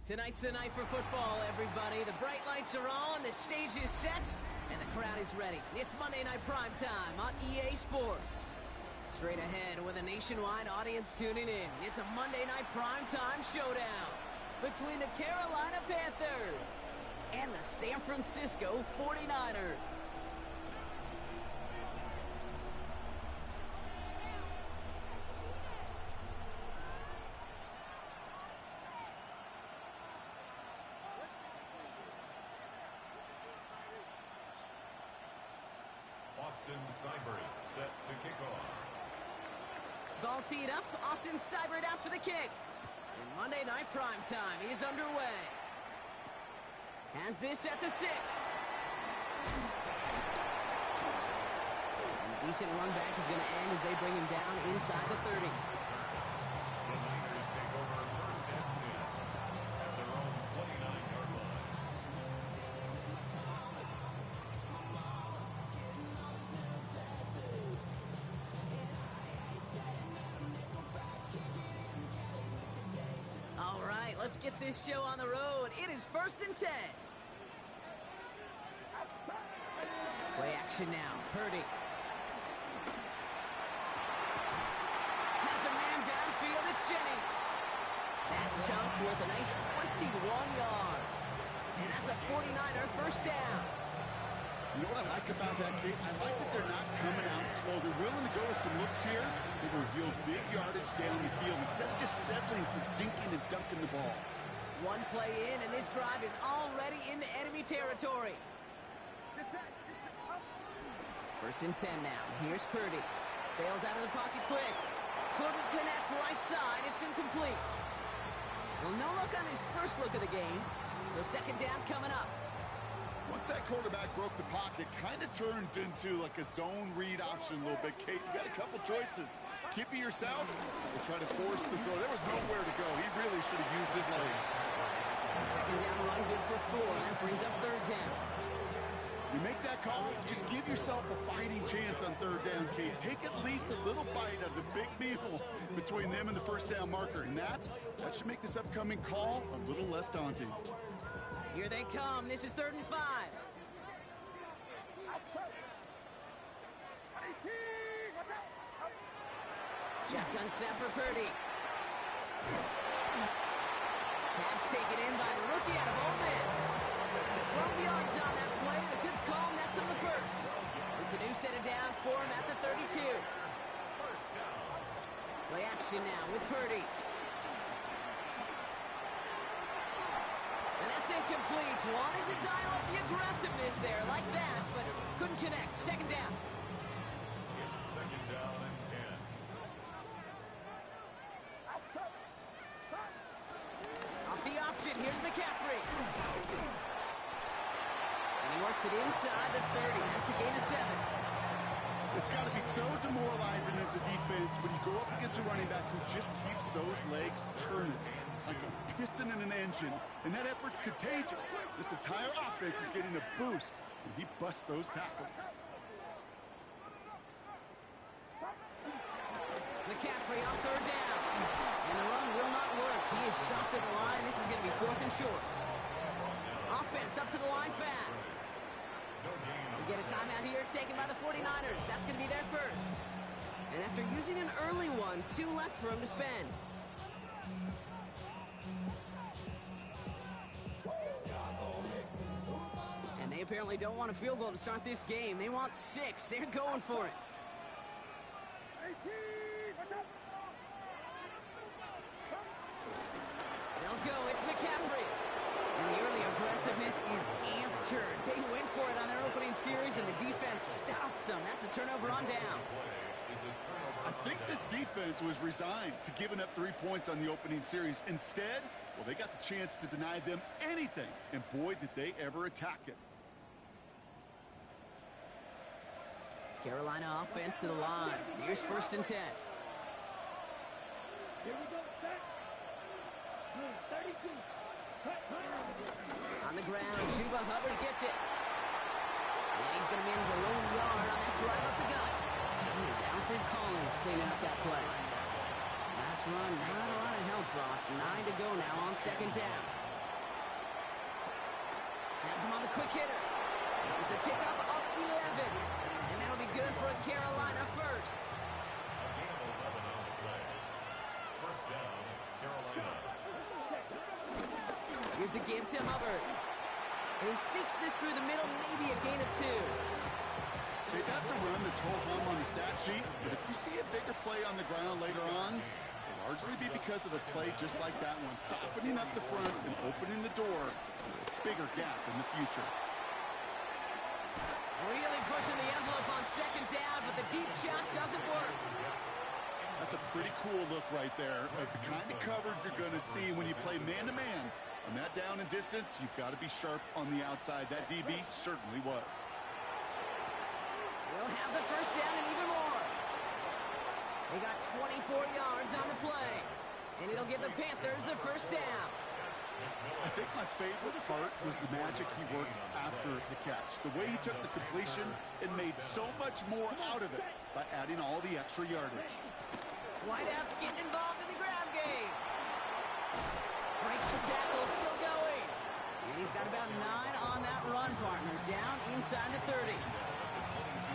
Tonight's the night for football, everybody. The bright lights are on, the stage is set, and the crowd is ready. It's Monday Night Primetime on EA Sports. Straight ahead with a nationwide audience tuning in, it's a Monday Night Primetime showdown between the Carolina Panthers and the San Francisco 49ers. Austin Seibert set to kick off. Ball teed up, Austin Seibert out for the kick. And Monday Night Primetime is underway. Has this at the 6. And a decent run back is going to end as they bring him down inside the 30. The Niners take over first and 10 at their own 29-yard line. All right, let's get this show on the road. It is first and 10. Play action now. Purdy has a man downfield. It's Jennings. That chunk worth a nice 21 yards. And that's a 49er first down. You know what I like about that game? I like that they're not coming out slow. They're willing to go with some looks here. They reveal big yardage down the field instead of just settling for dinking and dunking the ball. One play in, and this drive is already into enemy territory. First and 10 now. Here's Purdy. Bails out of the pocket quick. Couldn't connect right side. It's incomplete. Well, no look on his first look of the game. So second down coming up. Once that quarterback broke the pocket, kind of turns into like a zone read option a little bit. Kate, you got a couple choices. Keep it yourself or try to force the throw. There was nowhere to go. He really should have used his legs. Second down run, good for 4. That brings up third down. You make that call to just give yourself a fighting chance on third down, Kate. Take at least a little bite of the big meal between them and the first down marker. And that should make this upcoming call a little less daunting. Here they come. This is third and 5. Shotgun snap for Purdy. Pass taken in by the rookie out of Ole Miss. 12 yards on that play. The good call nets him the first. It's a new set of downs for him at the 32. Play action now with Purdy. And that's incomplete. Wanted to dial up the aggressiveness there like that, but couldn't connect. Second down. It's second down and 10. Off the option, here's McCaffrey. And he works it inside the 30. That's a gain of 7. It's got to be so demoralizing as a defense when you go up against a running back who just keeps those legs churning like a piston in an engine, and that effort's contagious. This entire offense is getting a boost, and he busts those tackles. McCaffrey on third down. And the run will not work. He is soft at the line. This is going to be fourth and short. Offense up to the line fast. We get a timeout here taken by the 49ers. That's going to be their first. And after using an early one, 2 left for him to spend. And they apparently don't want a field goal to start this game. They want 6. They're going for it. They'll go. It's McCaffrey. And the early aggressiveness is answered. They went for it on their opening series, and the defense stops them. That's a turnover on downs. I think this defense was resigned to giving up 3 points on the opening series. Instead, well, they got the chance to deny them anything, and boy, did they ever attack it. Carolina offense to the line. Here's first and 10. On the ground, Chuba Hubbard gets it. And he's going to manage a low yard on that drive up the gut. It is Alfred Collins cleaning up that play. Last run, not a lot of help, Brock. 9 to go now on second down. Has him on the quick hitter. It's a pickup of 11. And that'll be good for a Carolina first. A gain of 11 on the play. First down, Carolina. Here's a give to Hubbard. And he sneaks this through the middle, maybe a gain of 2. Okay, that's a run that's whole hum on the stat sheet, but if you see a bigger play on the ground later on, it'll largely be because of a play just like that one, softening up the front and opening the door to a bigger gap in the future. Really pushing the envelope on second down, but the deep shot doesn't work. That's a pretty cool look right there of the kind of coverage you're going to see when you play man-to-man. On that down and distance, you've got to be sharp on the outside. That DB certainly was. We'll have the first down and even more. They got 24 yards on the play, and it'll give the Panthers a first down. I think my favorite part was the magic he worked after the catch. The way he took the completion and made so much more out of it by adding all the extra yardage. Wideout's getting involved in the ground game. Breaks the tackle, still going. And he's got about 9 on that run, partner. Down inside the 30.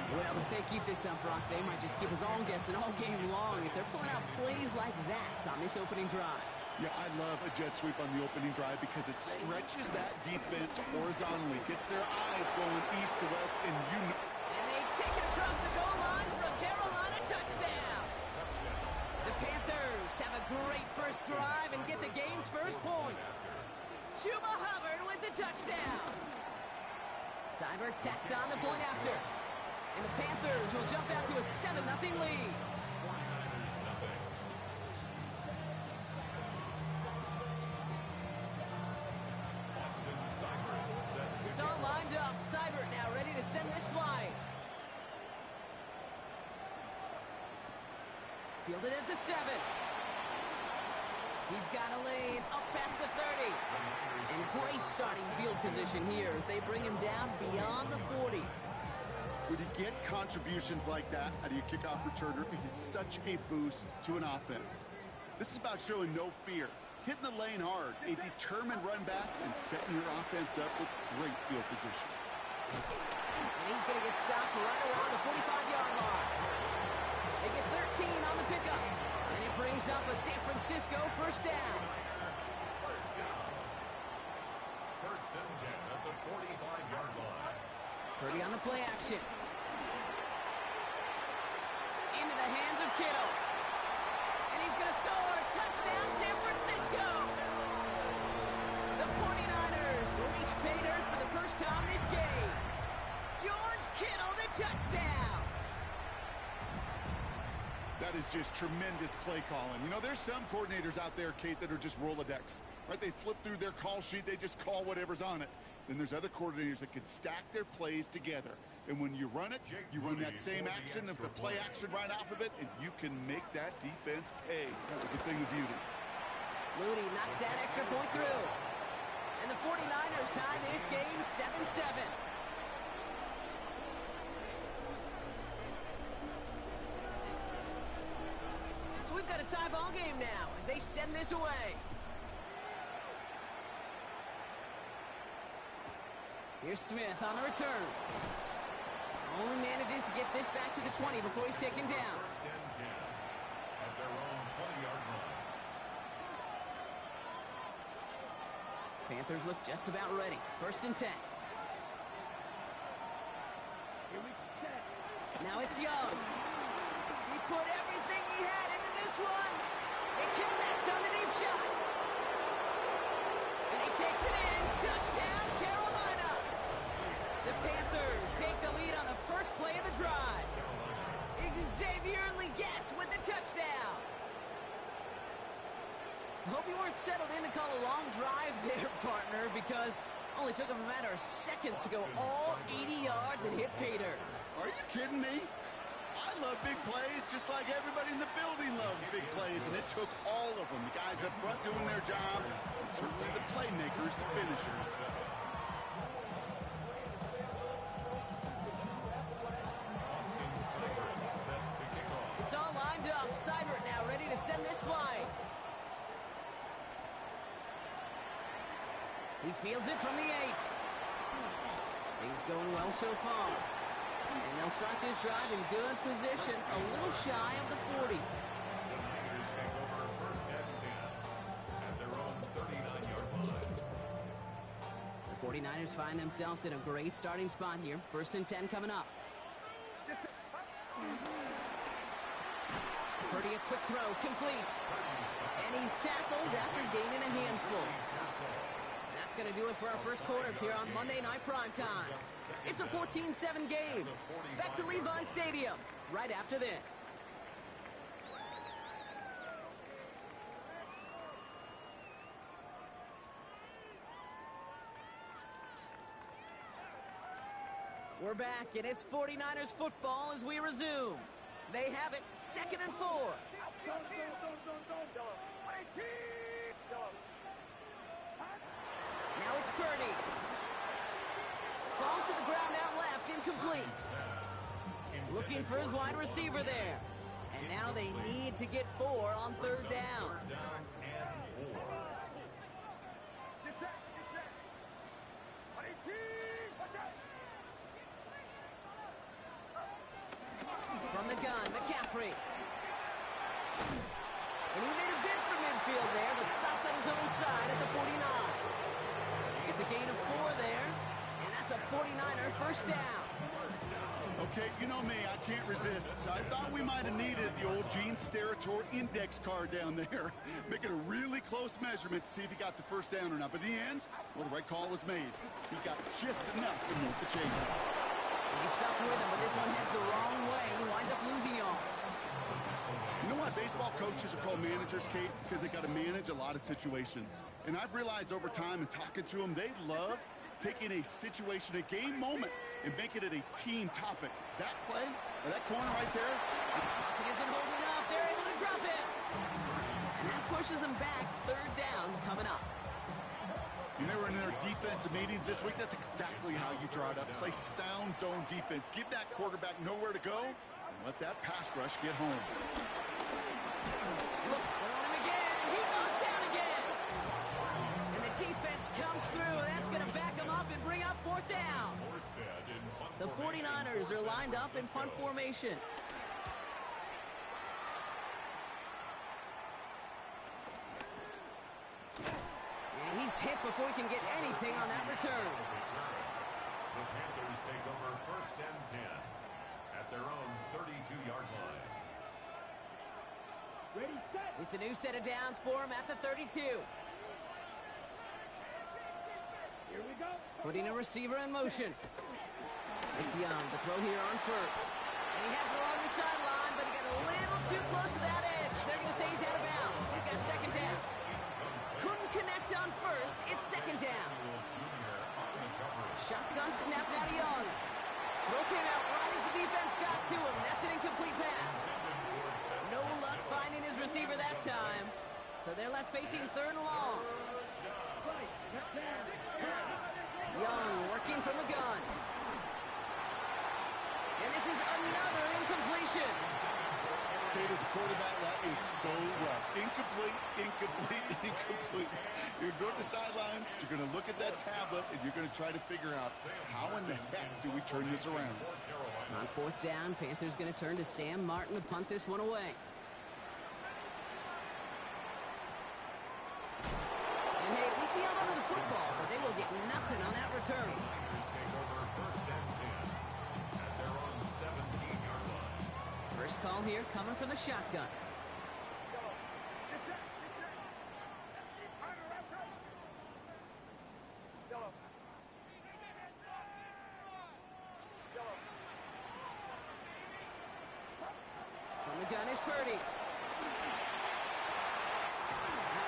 Well, if they keep this up, Brock, they might just keep us all guessing all game long if they're pulling out plays like that on this opening drive. Yeah, I love a jet sweep on the opening drive because it stretches that defense horizontally, gets their eyes going east to west, and you know. And they take it across the goal line for a Carolina touchdown. The Panthers have a great first drive and get the game's first points. Chuba Hubbard with the touchdown. Cyber tacks on the point after. And the Panthers will jump out to a 7-0 lead. It's all lined up. Seibert now ready to send this flight. Fielded at the 7. He's got a lane up past the 30. And great starting field position here as they bring him down beyond the 40. When you get contributions like that out of your kickoff returner, it is such a boost to an offense. This is about showing no fear, hitting the lane hard, a determined run back, and setting your offense up with great field position. And he's going to get stopped right around the 45-yard line. They get 13 on the pickup, and it brings up a San Francisco first down. First and 10 at the 45-yard line. Purdy on the play action. Into the hands of Kittle. And he's going to score. Touchdown, San Francisco. The 49ers reach pay dirt for the first time this game. George Kittle, the touchdown. That is just tremendous play calling. You know, there's some coordinators out there, Kate, that are just Rolodex, right? They flip through their call sheet. They just call whatever's on it. Then there's other coordinators that can stack their plays together. And when you run it, you run that same action of the play action right off of it, and you can make that defense pay. That was a thing of beauty. Mooney knocks that extra point through. And the 49ers tie this game 7-7. So we've got a tie ball game now as they send this away. Here's Smith on the return. Only manages to get this back to the 20 before he's taken down. First and 10 at their own 20-yard line. Panthers look just about ready. First and 10. Now it's Young. He put everything he had into this one. It connects on the deep shot. And he takes it in. Touchdown, Carolina. The Panthers take the lead on the first play of the drive. Xavier Legette with the touchdown. I hope you weren't settled in to call a long drive there, partner, because only took him a matter of seconds to go all 80 yards and hit pay dirt. Are you kidding me? I love big plays just like everybody in the building loves big plays, and it took all of them, the guys up front doing their job, and certainly the playmakers to finish it. It's all lined up. Seibert now ready to send this flight. He fields it from the 8. Things going well so far. And they'll start this drive in good position, a little shy of the 40. The Niners take over first and 10 at their own 39-yard line. The 49ers find themselves in a great starting spot here. First and 10 coming up. Purdy, a quick throw, complete. And he's tackled after gaining a handful. That's going to do it for our first quarter here on Monday Night Primetime. It's a 14-7 game. Back to Levi's Stadium right after this. We're back, and it's 49ers football as we resume. They have it, 2nd and 4. Now it's Purdy. Falls to the ground out left, incomplete. Looking for his wide receiver there. And now they need to get 4 on 3rd down. From the gun, McCaffrey. And he made a bid for midfield there, but stopped on his own side at the 49. It's a gain of 4 there, and that's a 49er first down. Okay, you know me, I can't resist. I thought we might have needed the old Gene Steratore index card down there. Make it a really close measurement to see if he got the first down or not. But in the end, well, the right call was made. He got just enough to make the changes. He's stuck with him, but this one heads the wrong way. He winds up losing yards. You know why baseball coaches are called managers, Kate? Because they got to manage a lot of situations. And I've realized over time and talking to them, they love taking a situation, a game moment, and making it a team topic. That play, or that corner right there. Pocket isn't holding up. They're able to drop it. And that pushes them back. 3rd down coming up. You know, in their defensive meetings this week, that's exactly how you draw it up. Play sound zone defense. Give that quarterback nowhere to go, and let that pass rush get home. Look, they're on him again, and he goes down again. And the defense comes through. That's going to back him up and bring up 4th down. The 49ers are lined up in punt formation. He's hit before he can get anything on that return. The Panthers take over first and 10 at their own 32-yard line. Ready, set. It's a new set of downs for him at the 32. Here we go. Putting a receiver in motion. It's Young, the throw here on first. And he has it along the sideline, but he got a little too close to that edge. They're going to say he's out of bounds. We've got 2nd down. Couldn't connect on first. It's 2nd down. Shotgun snap now to Young. Throw came out right as the defense got to him. That's an incomplete pass. No luck finding his receiver that time. So they're left facing 3rd and long. Young working from the gun. And this is another incompletion. Kate, as a quarterback, that is so rough. Incomplete, incomplete, incomplete. You're going to the sidelines, you're going to look at that tablet, and you're going to try to figure out how in the heck do we turn this around. On 4th down, Panthers going to turn to Sam Martin to punt this one away. And hey, we see out under the football, but they will get nothing on that return. First call here coming from the shotgun. From the gun is Purdy. That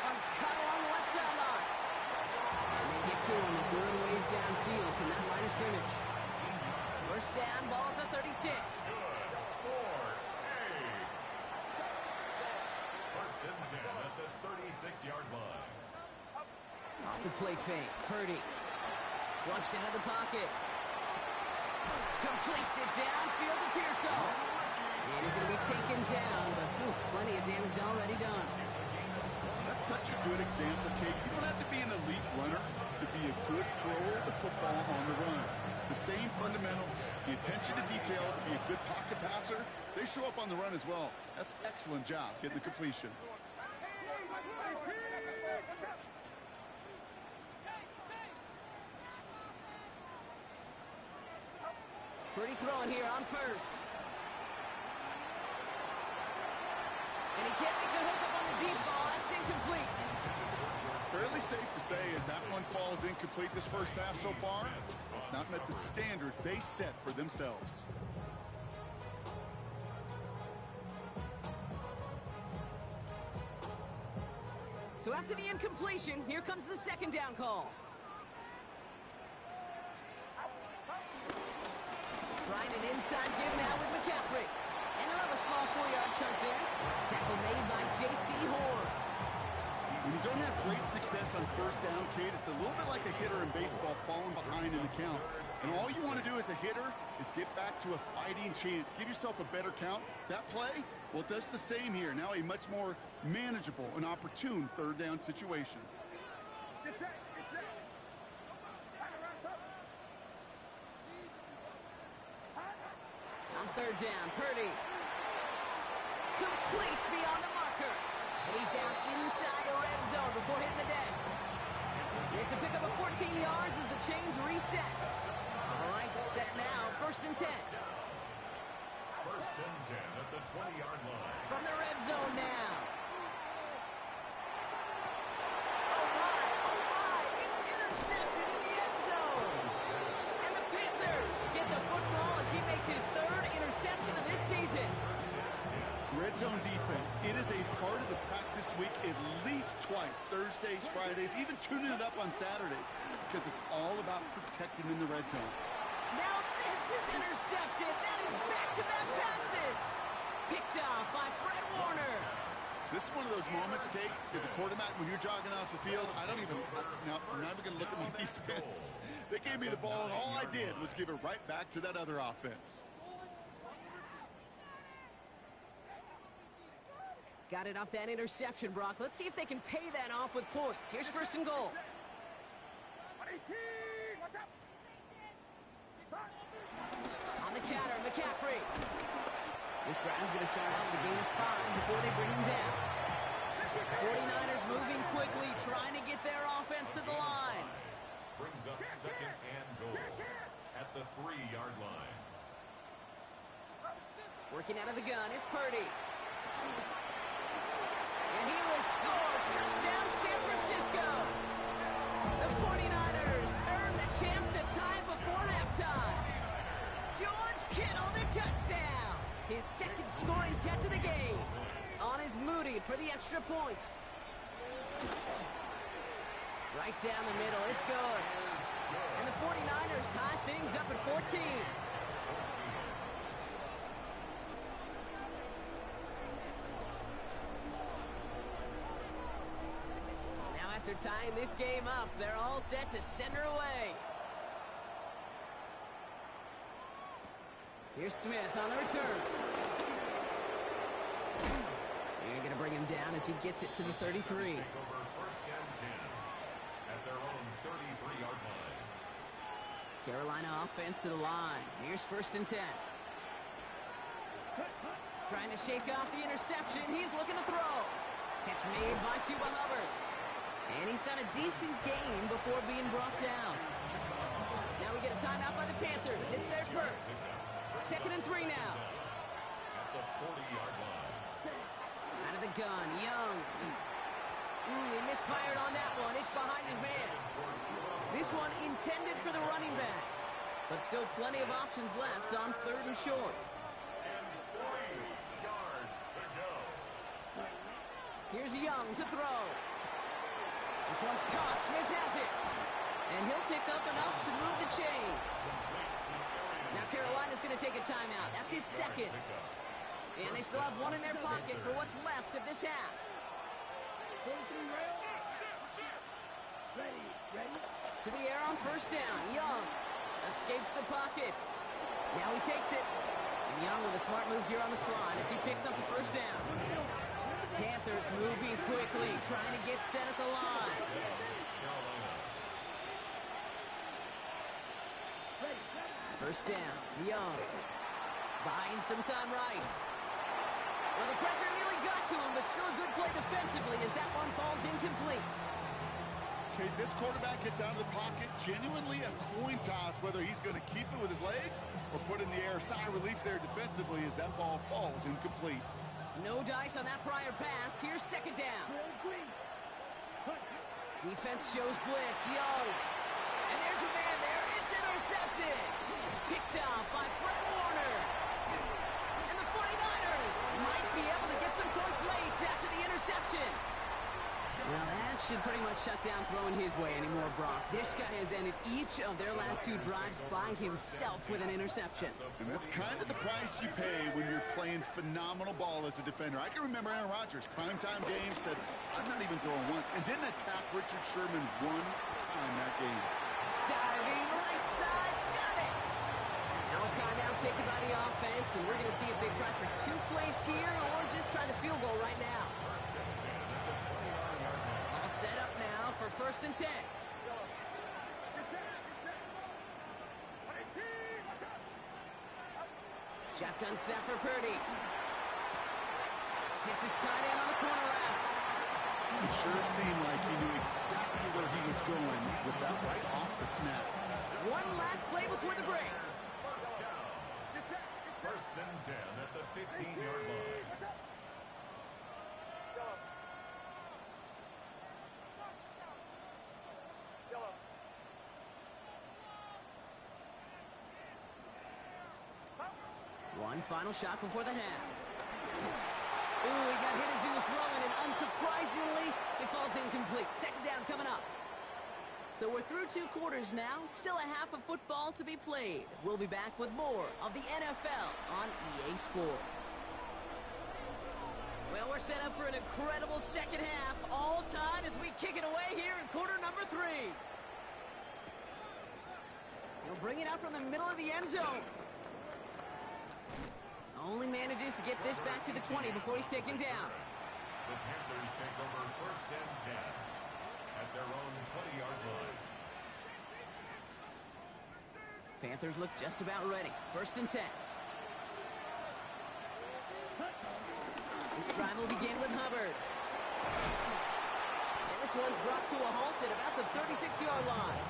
one's cut along the left sideline. And they get to him a good ways downfield from that line of scrimmage. First down, ball at the 36. First and 10 at the 36-yard line. Off the play fake, Purdy. Flushed out of the pocket. Completes it downfield to Pearson. And he's going to be taken down, but plenty of damage already done. That's such a good example, Kate. You don't have to be an elite runner to be a good thrower of the football on the run. The same fundamentals, the attention to detail to be a good pocket passer, they show up on the run as well. That's an excellent job getting the completion. Pretty throwing here on first. And he can't make the hook up on the deep ball. That's incomplete. Fairly safe to say as that one falls incomplete this first half so far, it's not met the standard they set for themselves. So after the incompletion, here comes the second down call. Trying an inside give now with McCaffrey. And he'll have a small 4-yard chunk there. Tackle made by J.C. Horn. When you don't have great success on first down, Kate, it's a little bit like a hitter in baseball falling behind in the count. And all you want to do as a hitter is get back to a fighting chance. Give yourself a better count. That play, well, it does the same here. Now a much more manageable and opportune third down situation. On third down, Purdy. Complete beyond the marker. And he's down inside the red zone before hitting the deck. It's a pickup of 14 yards as the chains reset. All right, set now, 1st and 10. 1st and 10 at the 20-yard line. From the red zone now. Oh my, it's intercepted in the end zone. And the Panthers get the football as he makes his 3rd interception of this season. Red zone defense, it is a part of the practice week at least twice, Thursdays, Fridays, even tuning it up on Saturdays, because it's all about protecting in the red zone. Now this is intercepted. That is back-to-back passes. Picked off by Fred Warner. This is one of those moments, Kate, as a quarterback, when you're jogging off the field, I'm not even going to look at my defense. They gave me the ball, and all I did was give it right back to that other offense. Got it off that interception, Brock. Let's see if they can pay that off with points. Here's 1st and goal. On the counter, McCaffrey. This drive's going to start out with a gain of 5 before they bring him down. 49ers moving quickly, trying to get their offense to the line. Brings up 2nd and goal at the 3-yard line. Working out of the gun, it's Purdy. And he will score. Touchdown, San Francisco. The 49ers earn the chance to tie before halftime. George Kittle, the touchdown. His 2nd scoring catch of the game. On is Moody for the extra point. Right down the middle, it's good. And the 49ers tie things up at 14. After tying this game up, they're all set to send her away. Here's Smith on the return. They're going to bring him down as he gets it to the 33. Over 1st and 10 at their own 33-yard line. Carolina offense to the line. Here's 1st and 10. Trying to shake off the interception. He's looking to throw. Catch made by Chuba Hubbard. And he's got a decent gain before being brought down. Now we get a timeout by the Panthers. It's their 1st. 2nd and 3 now. At the 40-yard line. Out of the gun, Young. He misfired on that one. It's behind his man. This one intended for the running back. But still plenty of options left on 3rd and short. And 3 yards to go. Here's Young to throw. This one's caught. Smith has it. And he'll pick up enough to move the chains. Now Carolina's going to take a timeout. That's its 2nd. And they still have one in their pocket for what's left of this half. To the air on 1st down. Young escapes the pocket. Now he takes it. And Young with a smart move here on the slide as he picks up the 1st down. Panthers moving quickly, trying to get set at the line. First down, Young. Buying some time right. Well, the pressure nearly got to him, but still a good play defensively as that one falls incomplete. Okay, this quarterback gets out of the pocket, genuinely a coin toss whether he's going to keep it with his legs or put in the air. Sigh of relief there defensively as that ball falls incomplete. No dice on that prior pass. Here's second down. Defense shows blitz. Young. And there's a man there. It's intercepted. Picked up by Fred Warner. And the 49ers might be able to get some points late after the interception. Well, that should pretty much shut down throwing his way anymore, Brock. This guy has ended each of their last two drives by himself with an interception. And that's kind of the price you pay when you're playing phenomenal ball as a defender. I can remember Aaron Rodgers, primetime game, said, I'm not even throwing once, and didn't attack Richard Sherman one time that game. Diving right side, got it! Now a timeout taken by the offense, and we're going to see if they try for 2 plays here or just try to field goal right now. Set up now for 1st and 10. Shotgun snap for Purdy. Hits his tight end on the corner route. It sure seemed like he knew exactly where he was going with that right off the snap. One last play before the break. 1st and 10 at the 15-yard line. One final shot before the half. Ooh, he got hit as he was throwing, and unsurprisingly, it falls incomplete. Second down coming up. So we're through 2 quarters now. Still a half of football to be played. We'll be back with more of the NFL on EA Sports. Well, we're set up for an incredible second half. All tied as we kick it away here in quarter number 3. He'll bring it out from the middle of the end zone. Only manages to get this back to the 20 before he's taken down. The Panthers take over 1st and 10 at their own 20-yard line. Panthers look just about ready. 1st and 10. This drive will begin with Hubbard. And this one's brought to a halt at about the 36-yard line.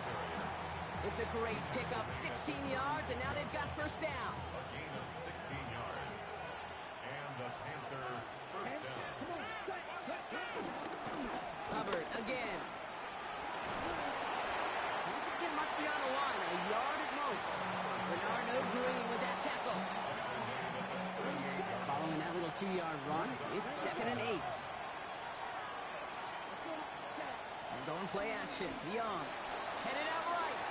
It's a great pickup, 16 yards, and now they've got 1st down. A gain of 16 yards. And the Panther 1st down. Hubbard again. He doesn't get much beyond the line, a yard at most. Bernard agreeing with that tackle. Following that little 2-yard run, it's 2nd and 8. And going play action. Young. Headed out right.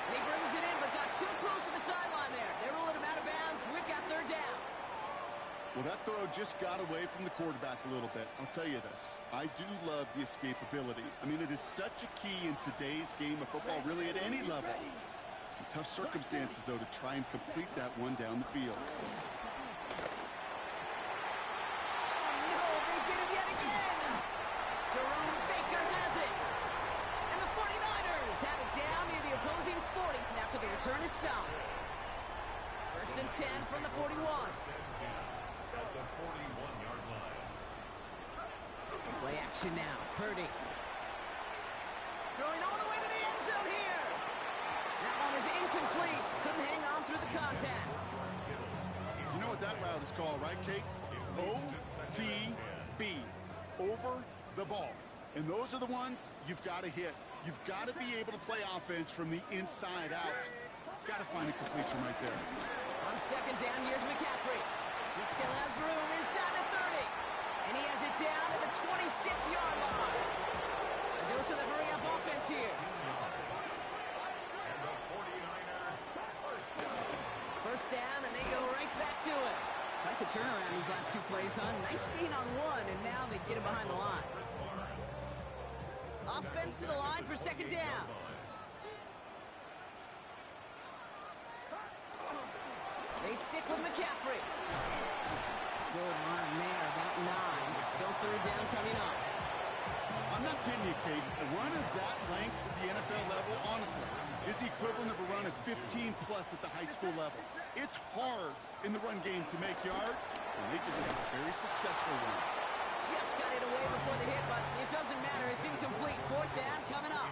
And he brings it in, but got too close to the sideline there. They're ruling him out of bounds. We've got 3rd down. Well, that throw just got away from the quarterback a little bit. I'll tell you this. I do love the escapability. I mean, it is such a key in today's game of football, really at any level. Some tough circumstances, though, to try and complete that one down the field. No, they get him yet again. Jerome Baker has it. And the 49ers have it down near the opposing 40 after the return is stopped. 1st and 10 from the 41. 1st and 10 at the 41-yard line. Play action now. Purdy. Throwing all the way to the end zone here. That one is incomplete. Couldn't hang on through the contact. You know what that route is called, right, Kate? OTB. Over the ball. And those are the ones you've got to hit. You've got to be able to play offense from the inside out. Got to find a completion right there. On 2nd down, here's McCaffrey. He still has room inside the 30. And he has it down to the 26-yard line. A dose of the hurry-up offense here. And the 49er 1st down. 1st down, and they go right back to it. Quite the turnaround these last 2 plays, huh? Nice gain on 1, and now they get him behind the line. Offense to the line for 2nd down. They stick with McCaffrey. Good line there, about 9, but still 3rd down coming up. I'm I'm not kidding you, Kate. A run of that length at the NFL level, honestly, is the equivalent of a run of 15-plus at the high school level. It's hard in the run game to make yards, and they just had a very successful one. Just got it away before the hit, but it doesn't matter. It's incomplete. Fourth down coming up.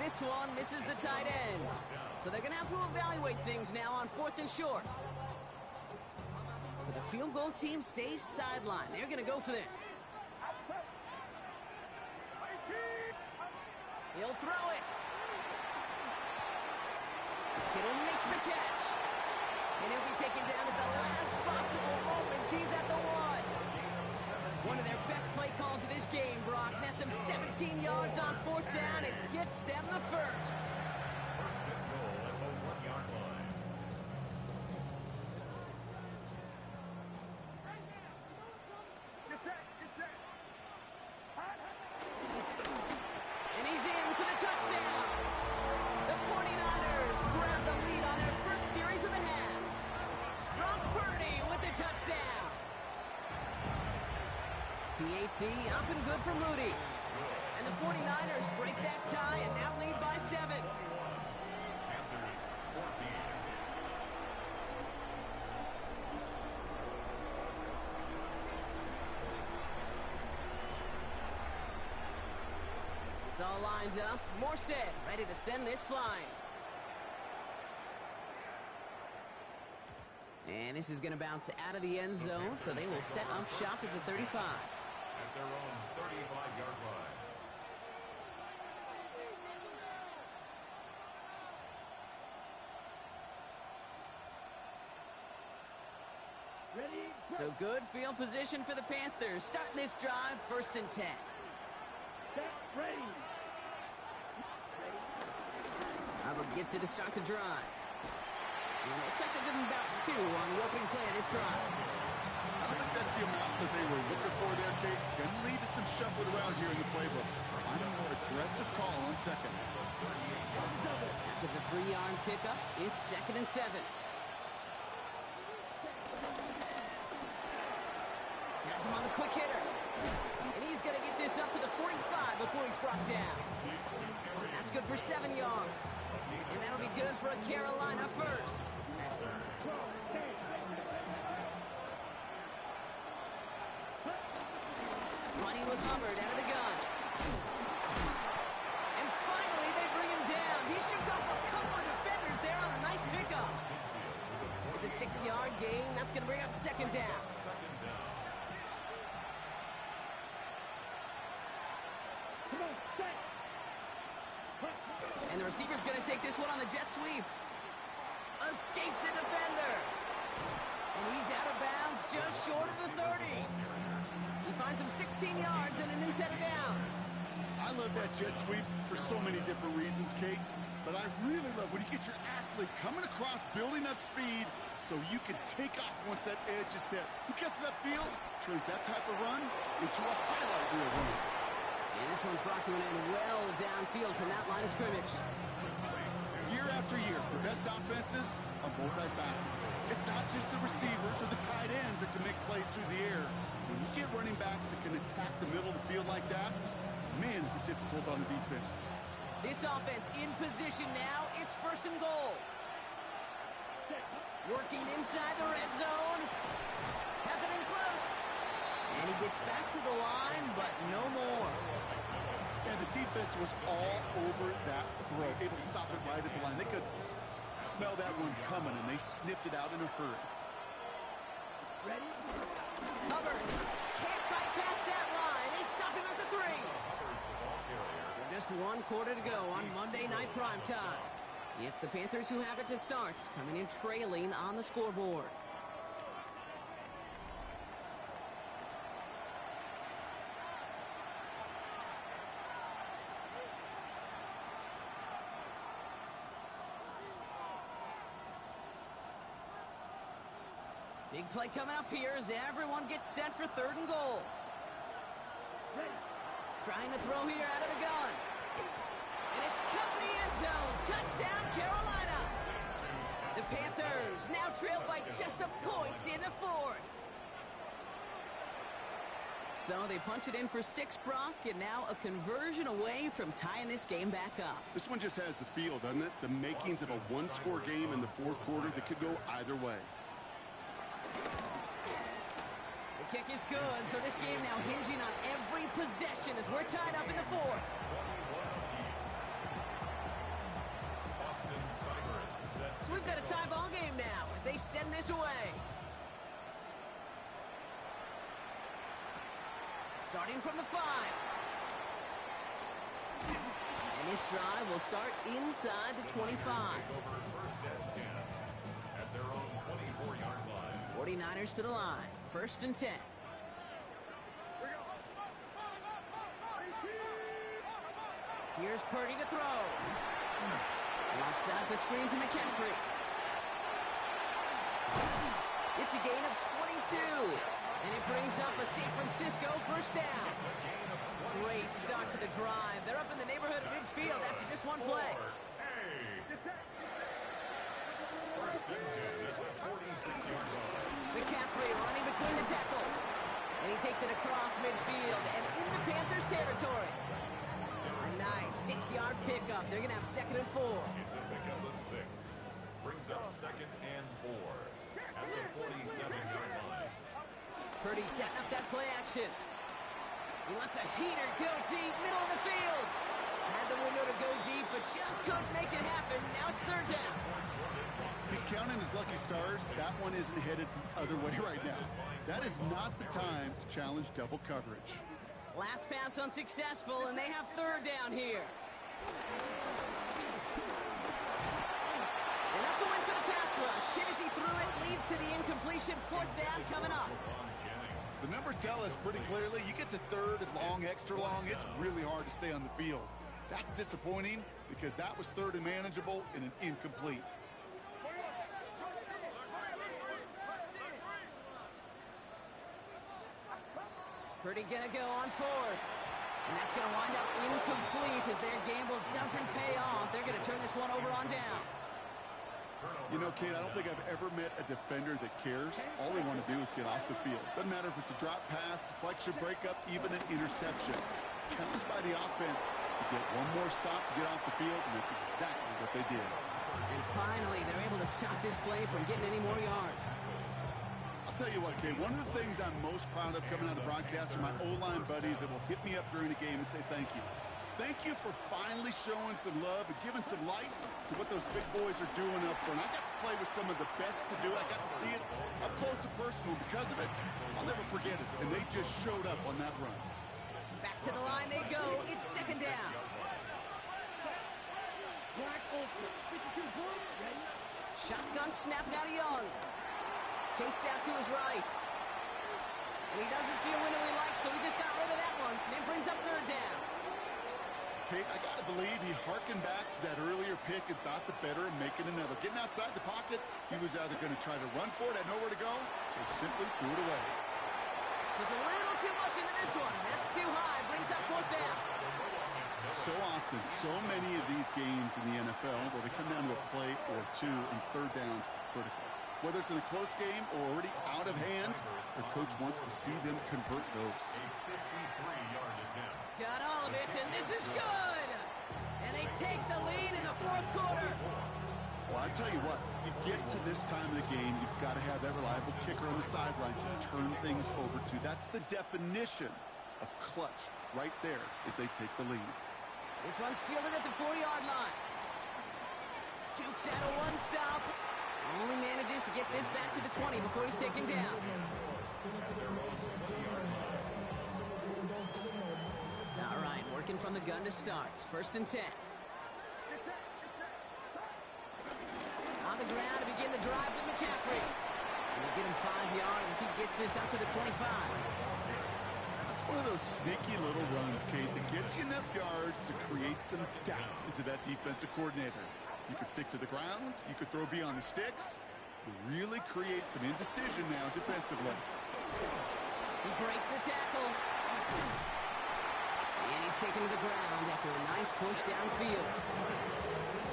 This one misses the tight end. So they're going to have to evaluate things now on 4th and short. So the field goal team stays sidelined. They're going to go for this. He'll throw it. Kittle makes the catch. And he'll be taken down at the last possible moment. He's at the 1. One of their best play calls of this game, Brock. Nets them 17 yards on 4th down and gets them the first. First and goal at the 1-yard line. And he's in for the touchdown. The 49ers grab the lead on their first series of the half. Brock Purdy with the touchdown. PAT up and good for Moody. And the 49ers break that tie and now lead by 7. Panthers 14. It's all lined up. Morstead ready to send this flying. And this is going to bounce out of the end zone, so they will set up shop at the 35. At their own 35-yard line. So good field position for the Panthers. Starting this drive, 1st and 10. Hubbard gets it to start the drive. And it looks like they're giving about 2 on the opening play of this drive. I don't think that's the amount that they were looking for there, Kate. Going to lead to some shuffling around here in the playbook. I'm a more aggressive call on 2nd. After the 3-yard pickup, it's 2nd and 7. Has him on the quick hitter. And he's going to get this up to the 45 before he's brought down. That's good for 7 yards. And that'll be good for a Carolina first. Running with Hubbard out of the gun. And finally, they bring him down. He shook off a couple of defenders there on a nice pickup. It's a 6-yard gain. That's going to bring up 2nd down. And the receiver's going to take this one on the jet sweep. Escapes a defender. And he's out of bounds just short of the 30. He finds him 16 yards and a new set of downs. I love that jet sweep for so many different reasons, Kate. But I really love when you get your athlete coming across, building up speed, so you can take off once that edge is set. He gets to that field, turns that type of run into a highlight reel run. And this one's brought to an end well downfield from that line of scrimmage. Year after year, the best offenses are multifaceted. It's not just the receivers or the tight ends that can make plays through the air. When you get running backs that can attack the middle of the field like that, man, is it difficult on the defense. This offense in position now. It's 1st and goal. Working inside the red zone. Has it in close. And he gets back to the line, but no more. And the defense was all over that throw. Able to stop it right at the line. They could smell that one coming, and they sniffed it out in a hurry. Hubbard can't fight past that line. They stop him at the 3. So just 1 quarter to go on Monday Night Primetime. It's the Panthers who have it to start, coming in trailing on the scoreboard. Big play coming up here as everyone gets set for 3rd and goal. Trying to throw here out of the gun. And it's cut in the end zone. Touchdown, Carolina. The Panthers now trailed by just a point in the 4th. So they punch it in for 6, Brock, and now a conversion away from tying this game back up. This one just has the feel, doesn't it? The makings of a one-score game in the fourth quarter that could go either way. The kick is good, so this game now hinging on every possession as we're tied up in the fourth. So we've got a tie ball game now as they send this away. Starting from the 5. And this drive will start inside the 25. First and 10 at their own 24-yard line. 49ers to the line. First and 10. Here's Purdy to throw. He'll set up a screen to McCaffrey. It's a gain of 22. And it brings up a San Francisco first down. Great start to the drive. They're up in the neighborhood of midfield after just one play. First and 10 at the 46-yard line. McCaffrey running between the tackles. And he takes it across midfield and into Panthers territory. A nice 6-yard pickup. They're going to have 2nd and 4. It's a pickup of 6. Brings up 2nd and 4 at the 47-yard line. Purdy setting up that play action. He wants a heater, go deep, middle of the field. Had the window to go deep, but just couldn't make it happen. Now it's 3rd down. He's counting his lucky stars. That one isn't headed the other way right now. That is not the time to challenge double coverage. Last pass unsuccessful, and they have 3rd down here. And that's a win for the pass rush. Shazy threw it, leads to the incompletion. 4th down coming up. The numbers tell us pretty clearly, you get to 3rd and long, extra long, it's really hard to stay on the field. That's disappointing because that was 3rd and manageable and an incomplete. Purdy gonna go on 4th. And that's gonna wind up incomplete as their gamble doesn't pay off. They're gonna turn this one over on downs. You know, Kate, I don't think I've ever met a defender that cares. All they want to do is get off the field. Doesn't matter if it's a drop pass, deflection, breakup, even an interception. Challenged by the offense to get one more stop to get off the field, and that's exactly what they did. And finally, they're able to stop this play from getting any more yards. I'll tell you what, Kate, one of the things I'm most proud of coming out of broadcast are my O-line buddies that will hit me up during the game and say thank you. Thank you for finally showing some love and giving some light to what those big boys are doing up front. I got to play with some of the best to do it. I got to see it up close and personal. Because of it, I'll never forget it. And they just showed up on that run. Back to the line they go. It's 2nd down. Shotgun snap now to Young. Chased out to his right. And he doesn't see a window he likes, so he just got rid of that one. And it brings up 3rd down. Kate, I got to believe he harkened back to that earlier pick and thought the better of making another. Getting outside the pocket, he was either going to try to run for it, had nowhere to go, so he simply threw it away. Puts a little too much into this one. That's too high. Brings up 4th down. So often, so many of these games in the NFL where they come down to a play or two and 3rd downs critical. Whether it's in a close game or already out of hand, the coach wants to see them convert those. Got all of it, and this is good! And they take the lead in the 4th quarter. Well, I tell you what, you get to this time of the game, you've got to have that reliable kicker on the sideline to turn things over to. That's the definition of clutch right there as they take the lead. This one's fielded at the 4-yard line. Jukes out a one-stop. Only manages to get this back to the 20 before he's taken down. All right, working from the gun to start. 1st and 10. On the ground to begin the drive with McCaffrey. And they get him 5 yards as he gets this up to the 25. That's one of those sneaky little runs, Kate, that gets you enough yards to create some doubt into that defensive coordinator. You could stick to the ground. You could throw beyond the sticks. You really create some indecision now defensively. He breaks the tackle. And he's taken to the ground after a nice push downfield.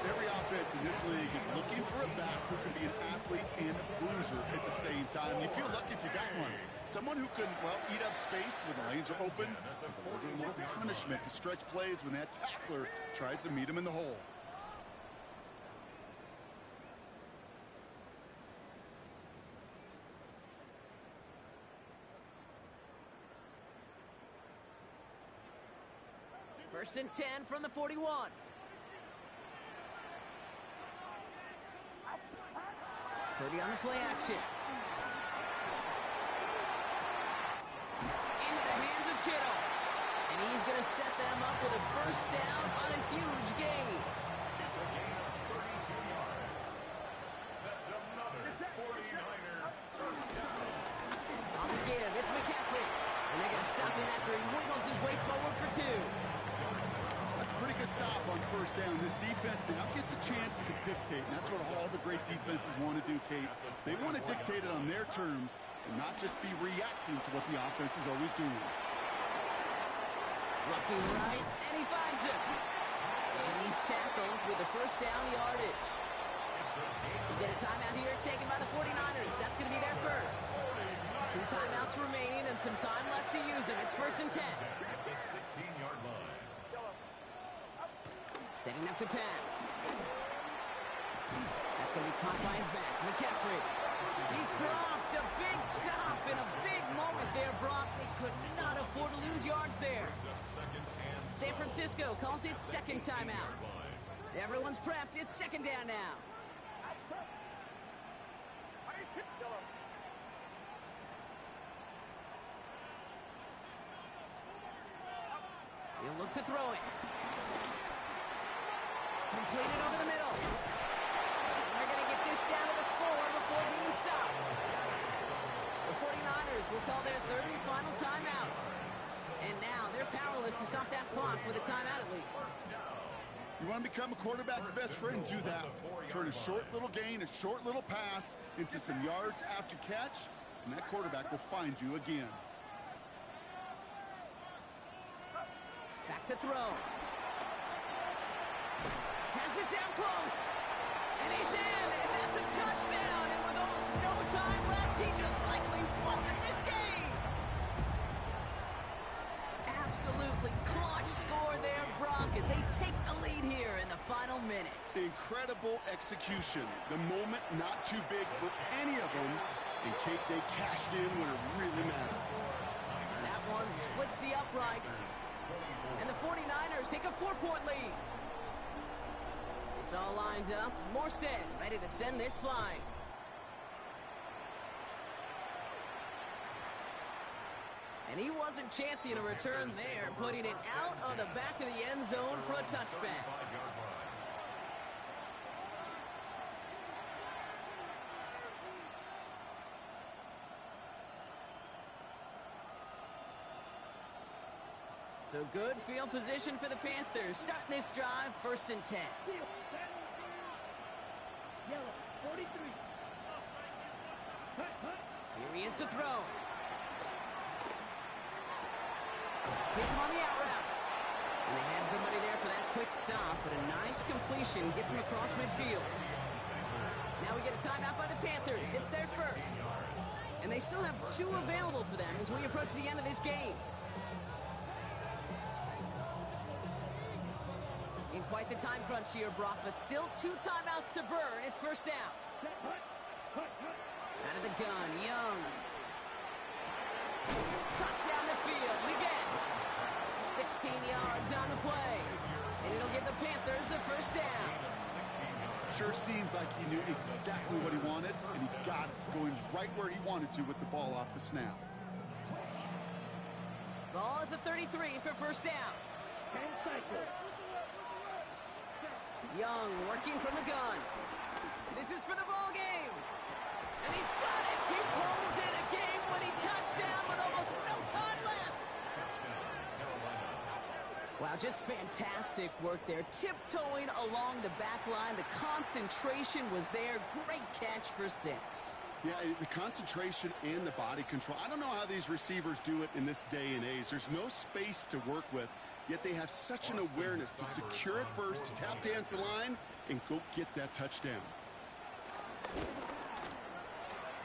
Every offense in this league is looking for a back who can be an athlete and a bruiser at the same time. You feel lucky if you got one. Someone who can, well, eat up space when the lanes are open, and deliver a little punishment to stretch plays when that tackler tries to meet him in the hole. First and 10 from the 41. Purdy on the play action. Into the hands of Kittle. And he's going to set them up with a first down on a huge gain. It's a gain of 32 yards. That's another 49er first down. On the give, it's McCaffrey. And they're going to stop him after he wiggles his way forward for 2. That's a pretty good stop on first down. This defense now gets a chance to dictate, and that's what all the great defenses want to do, Kate. They want to dictate it on their terms and not just be reacting to what the offense is always doing. Looking right, and he finds him. And he's tackled with the first down yardage. We get a timeout here taken by the 49ers. That's going to be their first. 2 timeouts remaining and some time left to use them. It's first and 10. At the 16-yard line. Setting up to pass. That's going to be caught by his back. McCaffrey. He's dropped. A big stop in a big moment there, Brock. They could not afford to lose yards there. San Francisco calls it second timeout. Everyone's prepped. It's second down now. He'll look to throw it. Completed over the middle. And they're going to get this down to the 4 before being stopped. The 49ers will call their third and final timeout. And now they're powerless to stop that clock with a timeout at least. You want to become a quarterback's best friend, do that. Turn a short little gain, a short little pass into some yards after catch, and that quarterback will find you again. Back to throw. Has it down close. And he's in, and that's a touchdown. And with almost no time left, he just likely won this game. Absolutely clutch score there, Brock, as they take the lead here in the final minutes. Incredible execution. The moment not too big for any of them. And Kate, they cashed in when it really mattered. That one splits the uprights. And the 49ers take a 4-point lead. It's all lined up. Morstead ready to send this flying. And he wasn't chancing a return there, putting it out of the back of the end zone for a touchback. So good field position for the Panthers. Starting this drive, first and 10. Yellow, 43. Here he is to throw. Hits him on the out route. And they had somebody there for that quick stop, but a nice completion gets him across midfield. Now we get a timeout by the Panthers. It's their first. And they still have 2 available for them as we approach the end of this game. In quite the time crunch here, Brock, but still 2 timeouts to burn. It's first down. Out of the gun, Young. Cut down the field. We get 16 yards on the play. And it'll give the Panthers a first down. Sure seems like he knew exactly what he wanted, and he got it, going right where he wanted to with the ball off the snap. Ball at the 33 for first down. Young working from the gun. This is for the ball game. And he's got it. He pulls in a game-winning touchdown with almost no time left. Wow, just fantastic work there. Tiptoeing along the back line. The concentration was there. Great catch for 6. Yeah, the concentration and the body control. I don't know how these receivers do it in this day and age. There's no space to work with, yet they have such an awareness to secure it first, to tap dance the line, and go get that touchdown.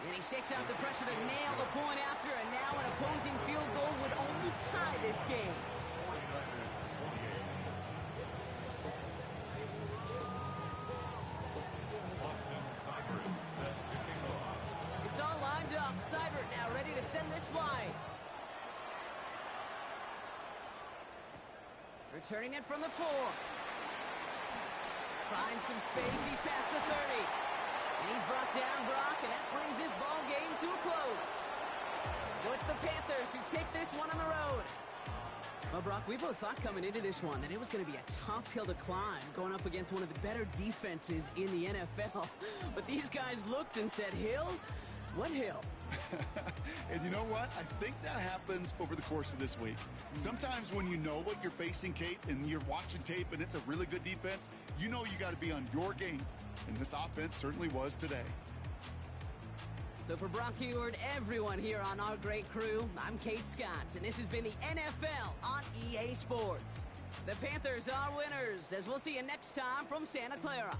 And he shakes out the pressure to nail the point after, and now an opposing field goal would only tie this game. 49ers 28. Austin Seibert set to kick off. It's all lined up. Seibert now ready to send this flying. Returning it from the 4. Finds some space. He's past the 30. And he's brought down, Brock, and that brings this ball game to a close. So it's the Panthers who take this one on the road. Well, Brock, we both thought coming into this one that it was going to be a tough hill to climb going up against one of the better defenses in the NFL. But these guys looked and said, hill? What hill? And you know what? I think that happens over the course of this week. Sometimes when you know what you're facing, Kate, and you're watching tape and it's a really good defense, you know you got to be on your game. And this offense certainly was today. So for Brock Heward, everyone here on our great crew, I'm Kate Scott, and this has been the NFL on EA Sports. The Panthers are winners, as we'll see you next time from Santa Clara.